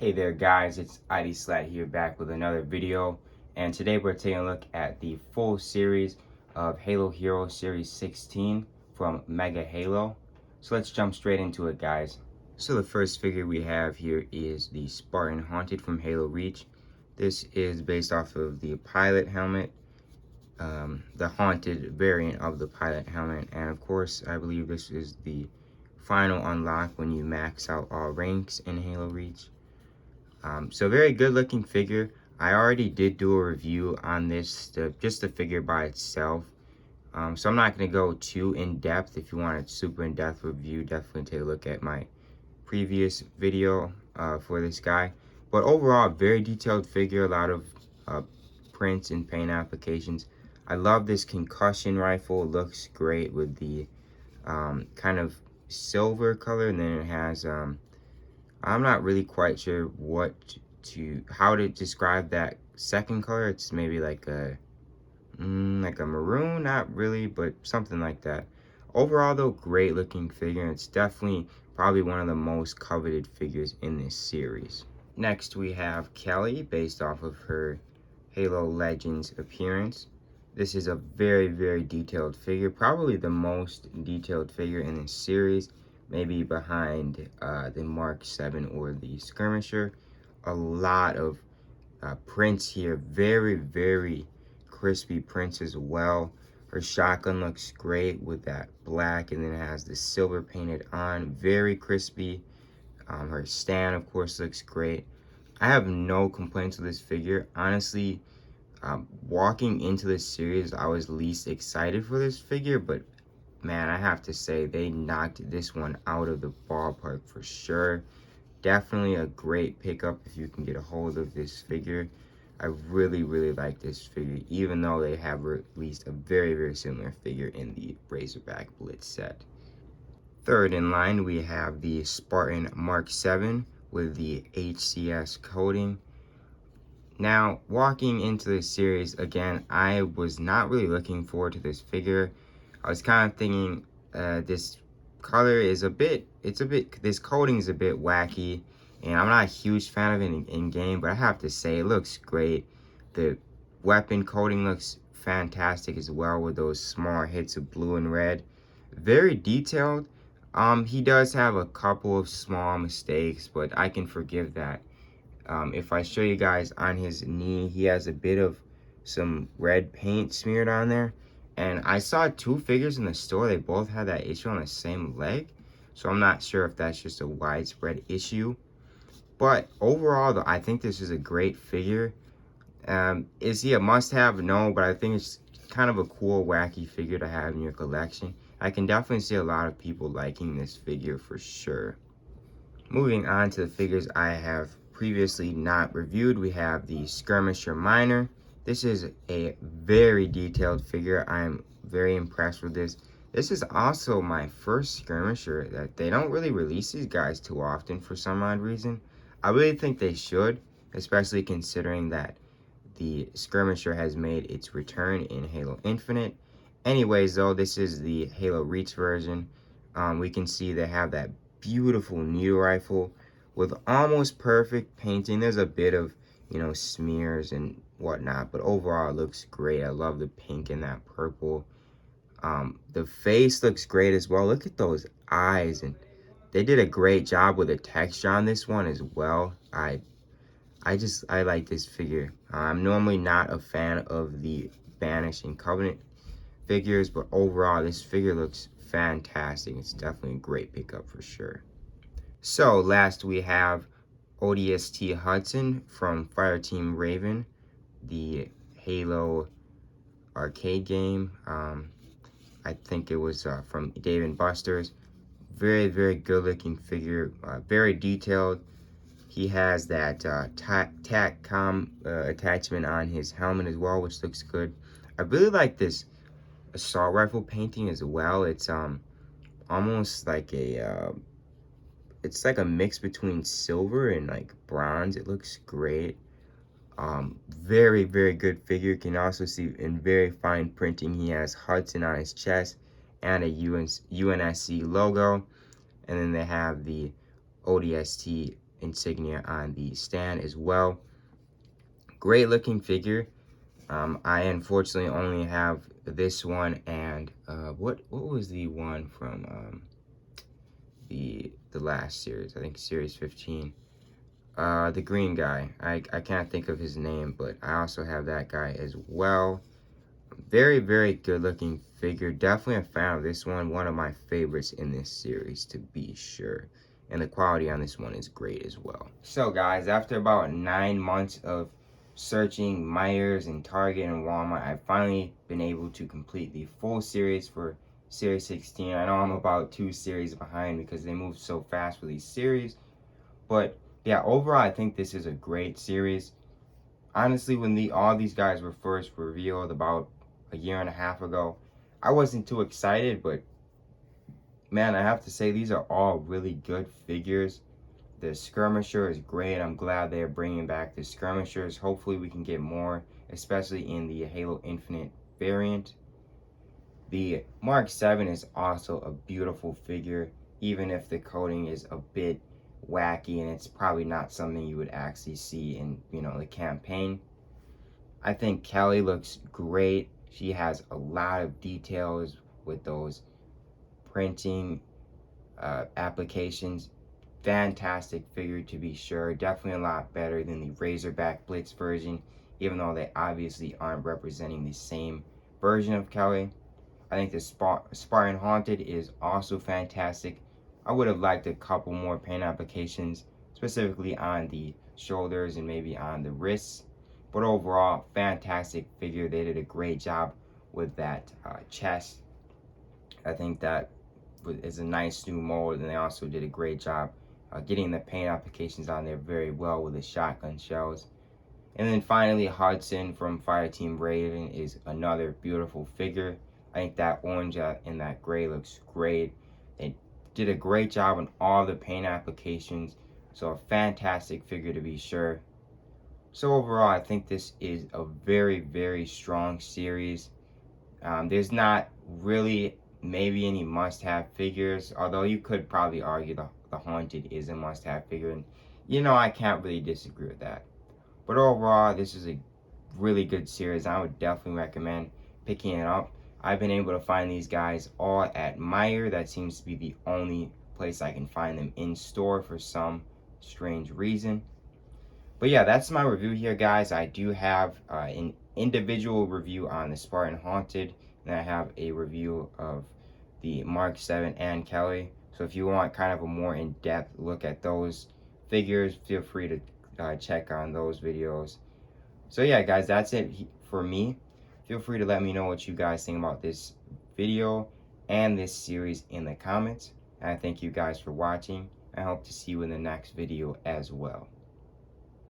Hey there guys, it's ID Slat here back with another video, and today we're taking a look at the full series of Halo Hero Series 16 from Mega Halo. So let's jump straight into it, guys. So the first figure we have here is the Spartan Haunted from Halo Reach. This is based off of the pilot helmet, the Haunted variant of the pilot helmet, and of course I believe this is the final unlock when you max out all ranks in Halo Reach. So very good looking figure. I already did do a review on this, just the figure by itself. So I'm not going to go too in depth. If you want a super in depth review, definitely take a look at my previous video for this guy. But overall, very detailed figure, a lot of prints and paint applications. I love this concussion rifle. It looks great with the kind of silver color, and then it has I'm not really quite sure how to describe that second color. It's maybe like a maroon, not really, but something like that. Overall though, great looking figure. It's definitely probably one of the most coveted figures in this series. Next we have Kelly, based off of her Halo Legends appearance. This is a very detailed figure, probably the most detailed figure in this series, maybe behind the Mark 7 or the Skirmisher. A lot of prints here, very crispy prints as well. Her shotgun looks great with that black, and then it has the silver painted on, very crispy. Her stand, of course, looks great. I have no complaints with this figure. Honestly, walking into this series, I was least excited for this figure, but man, I have to say they knocked this one out of the ballpark for sure. Definitely a great pickup if you can get a hold of this figure. I really like this figure, even though they have released a very similar figure in the Razorback Blitz set. Third in line, we have the Spartan Mark 7 with the HCS coating. Now, walking into this series, again, I was not really looking forward to this figure. I was kind of thinking this color is this coating is a bit wacky, and I'm not a huge fan of it in game, but I have to say, it looks great. The weapon coating looks fantastic as well, with those small hits of blue and red. Very detailed. He does have a couple of small mistakes, but I can forgive that. If I show you guys on his knee, he has a bit of some red paint smeared on there. And I saw two figures in the store, they both had that issue on the same leg. So I'm not sure if that's just a widespread issue. But overall, though, I think this is a great figure. Is he a must-have? No, but I think it's kind of a cool, wacky figure to have in your collection. I can definitely see a lot of people liking this figure for sure. Moving on to the figures I have previously not reviewed, we have the Skirmisher Miner. This is a very detailed figure. I'm very impressed with this. This is also my first Skirmisher. That they don't really release these guys too often for some odd reason. I really think they should, especially considering that the Skirmisher has made its return in Halo Infinite. Anyways though, this is the Halo Reach version. We can see they have that beautiful needle rifle with almost perfect painting. There's a bit of, smears and whatnot, but overall it looks great. I love the pink and that purple. The face looks great as well. Look at those eyes, and they did a great job with the texture on this one as well. I like this figure. I'm normally not a fan of the Banished and Covenant figures, but overall this figure looks fantastic. It's definitely a great pickup for sure. So last we have ODST Hudson from Fireteam Raven, the Halo arcade game. I think it was from Dave & Buster's. Very good looking figure, very detailed. He has that TACCOM attachment on his helmet as well, which looks good. I really like this assault rifle painting as well. It's almost like it's like a mix between silver and like bronze. It looks great. Very good figure. You can also see in very fine printing he has Hudson on his chest and a UNSC logo, and then they have the ODST insignia on the stand as well. Great looking figure. I unfortunately only have this one and what was the one from the last series? I think series 15. The green guy. I can't think of his name, but I also have that guy as well. Very, very good looking figure. Definitely a fan of this one. One of my favorites in this series, to be sure. And the quality on this one is great as well. So guys, after about 9 months of searching Myers and Target and Walmart, I've finally been able to complete the full series for Series 16. I know I'm about 2 series behind because they move so fast with these series. But yeah, overall, I think this is a great series. Honestly, when all these guys were first revealed about a year and a half ago, I wasn't too excited, but man, I have to say these are all really good figures. The skirmisher is great. I'm glad they're bringing back the skirmishers. Hopefully we can get more, especially in the Halo Infinite variant. The Mark 7 is also a beautiful figure, even if the coding is a bit wacky and it's probably not something you would actually see in, the campaign. I think Kelly looks great. She has a lot of details with those printing applications. Fantastic figure, to be sure. Definitely a lot better than the Razorback Blitz version, even though they obviously aren't representing the same version of Kelly. I think the Spartan Haunted is also fantastic. I would have liked a couple more paint applications, specifically on the shoulders and maybe on the wrists. But overall, fantastic figure. They did a great job with that chest. I think that is a nice new mold, and they also did a great job getting the paint applications on there very well with the shotgun shells. And then finally, Hudson from Fireteam Raven is another beautiful figure. I think that orange and that gray looks great. They did a great job on all the paint applications. So a fantastic figure, to be sure. So overall, I think this is a very, very strong series. There's not really maybe any must-have figures, although you could probably argue the Haunted is a must-have figure. And I can't really disagree with that. But overall, this is a really good series. I would definitely recommend picking it up. I've been able to find these guys all at Meijer. That seems to be the only place I can find them in store for some strange reason. But yeah, that's my review here, guys. I do have an individual review on the Spartan Haunted, and I have a review of the Mark 7 and Kelly. So if you want kind of a more in-depth look at those figures, feel free to check on those videos. So yeah, guys, that's it for me. Feel free to let me know what you guys think about this video and this series in the comments. And I thank you guys for watching. I hope to see you in the next video as well.